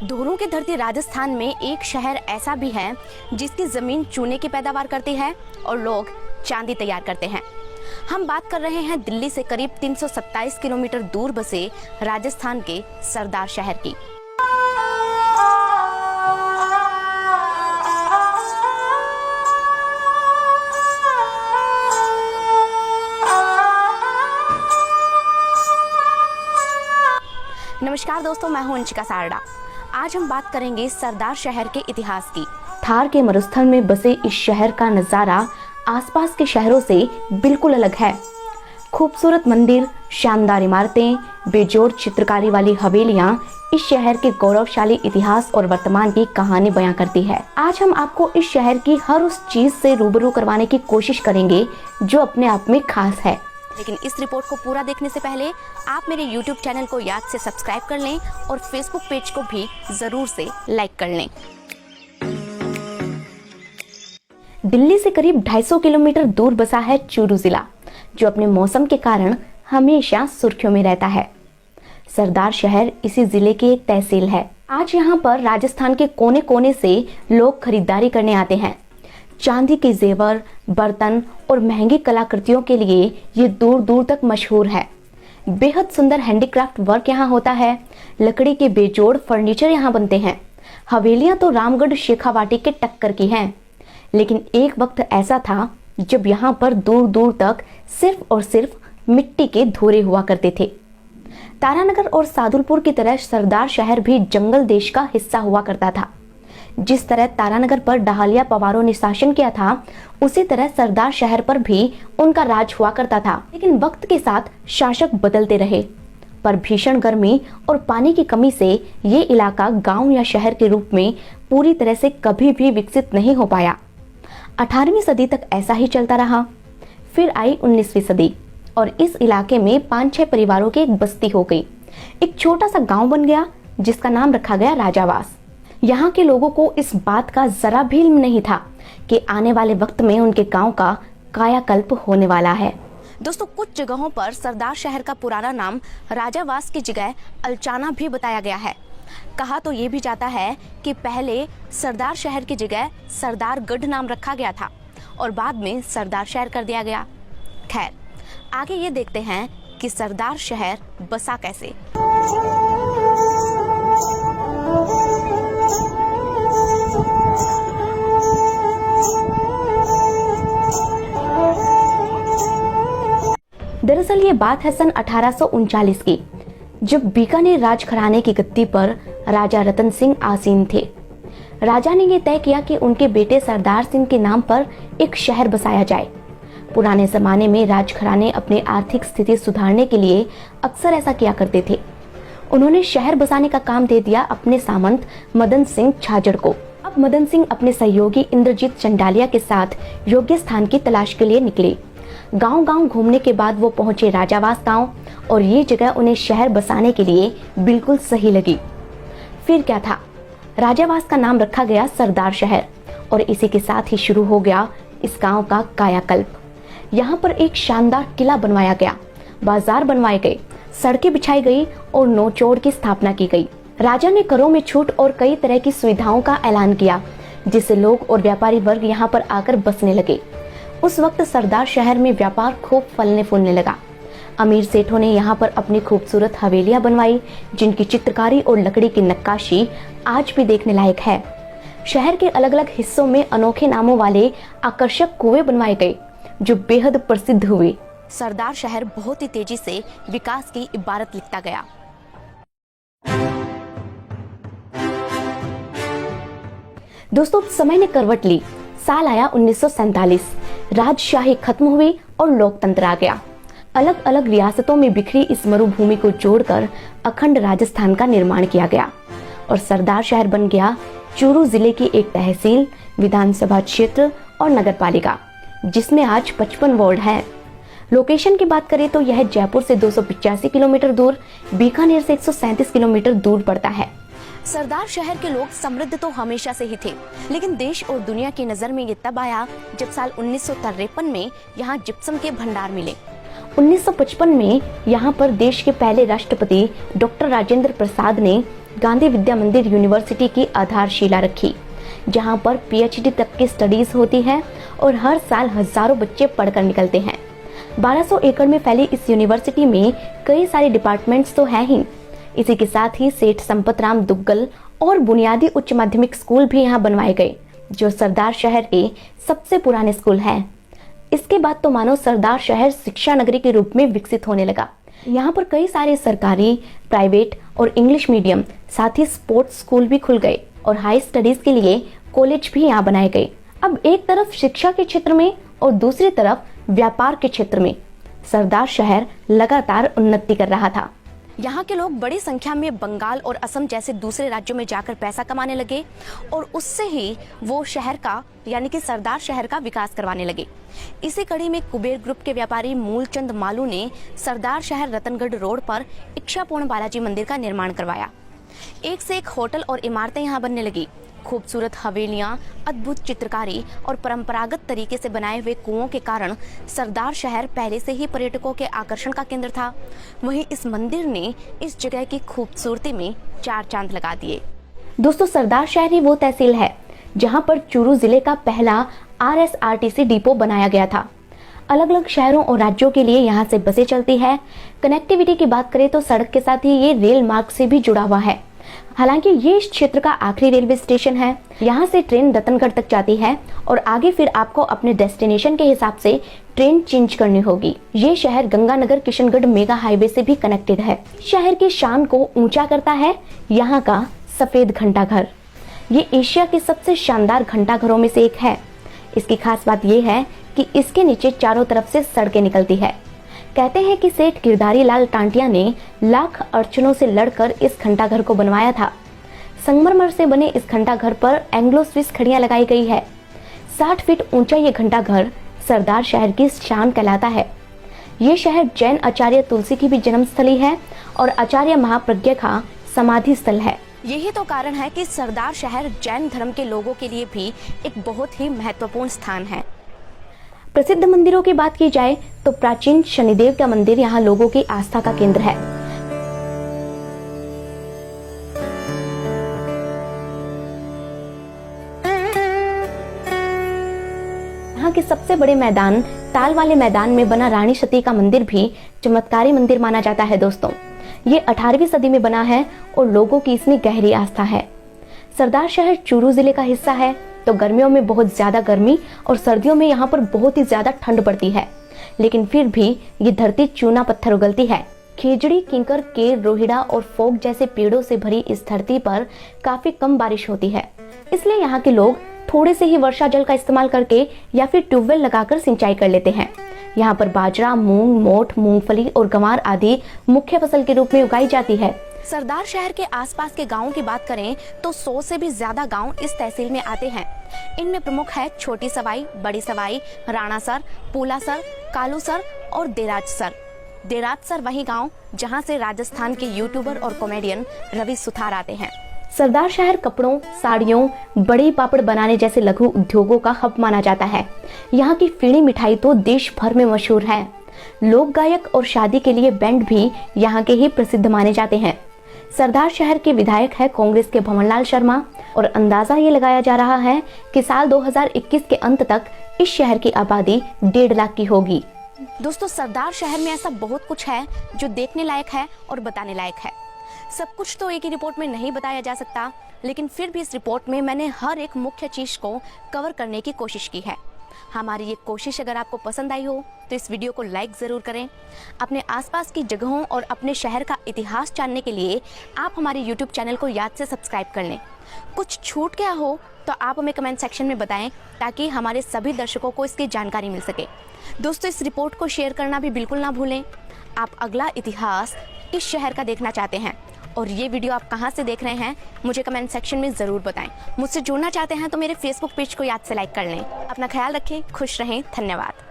धोरों की धरती राजस्थान में एक शहर ऐसा भी है जिसकी जमीन चूने की पैदावार करती है और लोग चांदी तैयार करते हैं। हम बात कर रहे हैं दिल्ली से करीब 327 किलोमीटर दूर बसे राजस्थान के सरदार शहर की। नमस्कार दोस्तों, मैं हूं अंशिका सारडा। आज हम बात करेंगे सरदार शहर के इतिहास की। थार के मरुस्थल में बसे इस शहर का नजारा आसपास के शहरों से बिल्कुल अलग है। खूबसूरत मंदिर, शानदार इमारतें, बेजोड़ चित्रकारी वाली हवेलियां इस शहर के गौरवशाली इतिहास और वर्तमान की कहानी बयां करती है। आज हम आपको इस शहर की हर उस चीज से रूबरू करवाने की कोशिश करेंगे जो अपने आप में खास है। लेकिन इस रिपोर्ट को पूरा देखने से पहले आप मेरे YouTube चैनल को याद से सब्सक्राइब कर लें और Facebook पेज को भी जरूर से लाइक कर लें। दिल्ली से करीब 250 किलोमीटर दूर बसा है चूरू जिला, जो अपने मौसम के कारण हमेशा सुर्खियों में रहता है। सरदार शहर इसी जिले की एक तहसील है। आज यहाँ पर राजस्थान के कोने कोने से लोग खरीदारी करने आते हैं। चांदी के जेवर, बर्तन और महंगी कलाकृतियों के लिए ये दूर दूर तक मशहूर है। बेहद सुंदर हैंडीक्राफ्ट वर्क यहाँ होता है। लकड़ी के बेजोड़ फर्नीचर यहाँ बनते हैं। हवेलियाँ तो रामगढ़ शेखावाटी के टक्कर की हैं। लेकिन एक वक्त ऐसा था जब यहाँ पर दूर दूर तक सिर्फ और सिर्फ मिट्टी के धोरे हुआ करते थे। तारानगर और सादुलपुर की तरह सरदार शहर भी जंगल देश का हिस्सा हुआ करता था। जिस तरह तारानगर पर डहालिया पवारों ने शासन किया था, उसी तरह सरदार शहर पर भी उनका राज हुआ करता था। लेकिन वक्त के साथ शासक बदलते रहे, पर भीषण गर्मी और पानी की कमी से ये इलाका गांव या शहर के रूप में पूरी तरह से कभी भी विकसित नहीं हो पाया। 18वीं सदी तक ऐसा ही चलता रहा। फिर आई 19वीं सदी और इस इलाके में 5-6 परिवारों की एक बस्ती हो गई। एक छोटा सा गाँव बन गया जिसका नाम रखा गया राजावास। यहाँ के लोगों को इस बात का जरा भी इल्म नहीं था कि आने वाले वक्त में उनके गांव का कायाकल्प होने वाला है। दोस्तों, कुछ जगहों पर सरदार शहर का पुराना नाम राजावास की जगह अलचाना भी बताया गया है। कहा तो ये भी जाता है कि पहले सरदार शहर की जगह सरदारगढ़ नाम रखा गया था और बाद में सरदार शहर कर दिया गया। खैर, आगे ये देखते हैं कि सरदार शहर बसा कैसे। दरअसल ये बात है सन 1839 की, जब बीकानेर राजघराने की गद्दी पर राजा रतन सिंह आसीन थे। राजा ने ये तय किया कि उनके बेटे सरदार सिंह के नाम पर एक शहर बसाया जाए। पुराने जमाने में राजघराने अपनी आर्थिक स्थिति सुधारने के लिए अक्सर ऐसा किया करते थे। उन्होंने शहर बसाने का काम दे दिया अपने सामंत मदन सिंह छाजड़ को। अब मदन सिंह अपने सहयोगी इंद्रजीत चंडालिया के साथ योग्य स्थान की तलाश के लिए निकले। गांव-गांव घूमने के बाद वो पहुंचे राजावास गांव और ये जगह उन्हें शहर बसाने के लिए बिल्कुल सही लगी। फिर क्या था, राजावास का नाम रखा गया सरदार शहर और इसी के साथ ही शुरू हो गया इस गांव का कायाकल्प। यहाँ पर एक शानदार किला बनवाया गया, बाजार बनवाए गए, सड़कें बिछाई गई और नौचौड़ की स्थापना की गई। राजा ने करों में छूट और कई तरह की सुविधाओं का ऐलान किया, जिससे लोग और व्यापारी वर्ग यहाँ पर आकर बसने लगे। उस वक्त सरदार शहर में व्यापार खूब फलने फूलने लगा। अमीर सेठों ने यहाँ पर अपनी खूबसूरत हवेलियां बनवाई, जिनकी चित्रकारी और लकड़ी की नक्काशी आज भी देखने लायक है। शहर के अलग अलग हिस्सों में अनोखे नामों वाले आकर्षक कुएं बनवाए गए, जो बेहद प्रसिद्ध हुए। सरदार शहर बहुत ही तेजी से विकास की इबारत लिखता गया। दोस्तों, समय ने करवट ली। साल आया 1947। राजशाही खत्म हुई और लोकतंत्र आ गया। अलग अलग रियासतों में बिखरी इस मरुभूमि को जोड़कर अखंड राजस्थान का निर्माण किया गया और सरदार शहर बन गया चूरू जिले की एक तहसील, विधानसभा क्षेत्र और नगरपालिका, जिसमें आज 55 वार्ड हैं। लोकेशन की बात करें तो यह जयपुर से 285 किलोमीटर दूर, बीकानेर से 137 किलोमीटर दूर पड़ता है। सरदार शहर के लोग समृद्ध तो हमेशा से ही थे, लेकिन देश और दुनिया की नजर में ये तब आया जब साल 1953 में यहाँ जिप्सम के भंडार मिले। 1955 में यहाँ पर देश के पहले राष्ट्रपति डॉक्टर राजेंद्र प्रसाद ने गांधी विद्या मंदिर यूनिवर्सिटी की आधारशिला रखी, जहां पर पीएचडी तक की स्टडीज होती है और हर साल हजारों बच्चे पढ़कर निकलते हैं। 1200 एकड़ में फैली इस यूनिवर्सिटी में कई सारे डिपार्टमेंट्स तो हैं ही, इसी के साथ ही सेठ संपतराम दुग्गल और बुनियादी उच्च माध्यमिक स्कूल भी यहाँ बनवाए गए, जो सरदार शहर के सबसे पुराने स्कूल हैं। इसके बाद तो मानो सरदार शहर शिक्षा नगरी के रूप में विकसित होने लगा। यहाँ पर कई सारे सरकारी, प्राइवेट और इंग्लिश मीडियम, साथ ही स्पोर्ट्स स्कूल भी खुल गए और हाई स्टडीज के लिए कॉलेज भी यहाँ बनाए गए। अब एक तरफ शिक्षा के क्षेत्र में और दूसरी तरफ व्यापार के क्षेत्र में सरदार शहर लगातार उन्नति कर रहा था। यहाँ के लोग बड़ी संख्या में बंगाल और असम जैसे दूसरे राज्यों में जाकर पैसा कमाने लगे और उससे ही वो शहर का यानी कि सरदार शहर का विकास करवाने लगे। इसी कड़ी में कुबेर ग्रुप के व्यापारी मूलचंद मालू ने सरदार शहर रतनगढ़ रोड पर इच्छापूर्ण बालाजी मंदिर का निर्माण करवाया। एक से एक होटल और इमारतें यहाँ बनने लगी। खूबसूरत हवेलियां, अद्भुत चित्रकारी और परंपरागत तरीके से बनाए हुए कुओं के कारण सरदार शहर पहले से ही पर्यटकों के आकर्षण का केंद्र था। वहीं इस मंदिर ने इस जगह की खूबसूरती में 4 चांद लगा दिए। दोस्तों, सरदार शहर ही वो तहसील है जहां पर चूरू जिले का पहला RSRTC डिपो बनाया गया था। अलग अलग शहरों और राज्यों के लिए यहाँ से बसें चलती है। कनेक्टिविटी की बात करें तो सड़क के साथ ही ये रेल मार्ग से भी जुड़ा हुआ है। हालांकि ये इस क्षेत्र का आखिरी रेलवे स्टेशन है। यहाँ से ट्रेन रतनगढ़ तक जाती है और आगे फिर आपको अपने डेस्टिनेशन के हिसाब से ट्रेन चेंज करनी होगी। ये शहर गंगानगर किशनगढ़ मेगा हाईवे से भी कनेक्टेड है। शहर की शान को ऊंचा करता है यहाँ का सफेद घंटाघर। ये एशिया के सबसे शानदार घंटाघरों में से एक है। इसकी खास बात यह है कि इसके नीचे चारों तरफ से सड़कें निकलती है। कहते हैं कि सेठ गिरधारी लाल टांटिया ने लाख अड़चनों से लड़कर इस घंटाघर को बनवाया था। संगमरमर से बने इस घंटाघर पर एंग्लो स्विस खड़ियां लगाई गई है। 60 फीट ऊंचा ये घंटाघर सरदार शहर की शान कहलाता है। ये शहर जैन आचार्य तुलसी की भी जन्मस्थली है और आचार्य महाप्रज्ञ का समाधि स्थल है। यही तो कारण है कि सरदार शहर जैन धर्म के लोगों के लिए भी एक बहुत ही महत्वपूर्ण स्थान है। प्रसिद्ध मंदिरों की बात की जाए तो प्राचीन शनिदेव का मंदिर यहाँ लोगों की आस्था का केंद्र है। यहाँ के सबसे बड़े मैदान ताल वाले मैदान में बना रानी सती का मंदिर भी चमत्कारी मंदिर माना जाता है। दोस्तों, ये 18वीं सदी में बना है और लोगों की इसमें गहरी आस्था है। सरदार शहर चूरू जिले का हिस्सा है, तो गर्मियों में बहुत ज्यादा गर्मी और सर्दियों में यहाँ पर बहुत ही ज्यादा ठंड पड़ती है, लेकिन फिर भी ये धरती चूना पत्थर उगलती है। खेजड़ी, किंकर, केर, रोहिड़ा और फोक जैसे पेड़ों से भरी इस धरती पर काफी कम बारिश होती है। इसलिए यहाँ के लोग थोड़े से ही वर्षा जल का इस्तेमाल करके या फिर ट्यूबवेल लगाकर सिंचाई कर लेते हैं। यहाँ पर बाजरा, मूंग, मोठ, मूंगफली और गंवार आदि मुख्य फसल के रूप में उगाई जाती है। सरदार शहर के आसपास के गांवों की बात करें तो 100 से भी ज्यादा गांव इस तहसील में आते हैं। इनमें प्रमुख है छोटी सवाई, बड़ी सवाई, राणासर, पूलासर, कालूसर और देराजसर। देराजसर वही गांव जहां से राजस्थान के यूट्यूबर और कॉमेडियन रवि सुथार आते हैं। सरदार शहर कपड़ों, साड़ियों, बड़ी पापड़ बनाने जैसे लघु उद्योगों का हब माना जाता है। यहाँ की फीणी मिठाई तो देश भर में मशहूर है। लोक गायक और शादी के लिए बैंड भी यहाँ के ही प्रसिद्ध माने जाते हैं। सरदार शहर के विधायक है कांग्रेस के भंवरलाल शर्मा और अंदाजा ये लगाया जा रहा है कि साल 2021 के अंत तक इस शहर की आबादी 1.5 लाख की होगी। दोस्तों, सरदार शहर में ऐसा बहुत कुछ है जो देखने लायक है और बताने लायक है। सब कुछ तो एक ही रिपोर्ट में नहीं बताया जा सकता, लेकिन फिर भी इस रिपोर्ट में मैंने हर एक मुख्य चीज को कवर करने की कोशिश की है। हमारी ये कोशिश अगर आपको पसंद आई हो तो इस वीडियो को लाइक ज़रूर करें। अपने आसपास की जगहों और अपने शहर का इतिहास जानने के लिए आप हमारे यूट्यूब चैनल को याद से सब्सक्राइब कर लें। कुछ छूट गया हो तो आप हमें कमेंट सेक्शन में बताएं ताकि हमारे सभी दर्शकों को इसकी जानकारी मिल सके। दोस्तों, इस रिपोर्ट को शेयर करना भी बिल्कुल ना भूलें। आप अगला इतिहास किस शहर का देखना चाहते हैं और ये वीडियो आप कहाँ से देख रहे हैं मुझे कमेंट सेक्शन में ज़रूर बताएं। मुझसे जुड़ना चाहते हैं तो मेरे फेसबुक पेज को याद से लाइक कर लें। अपना ख्याल रखें, खुश रहें, धन्यवाद।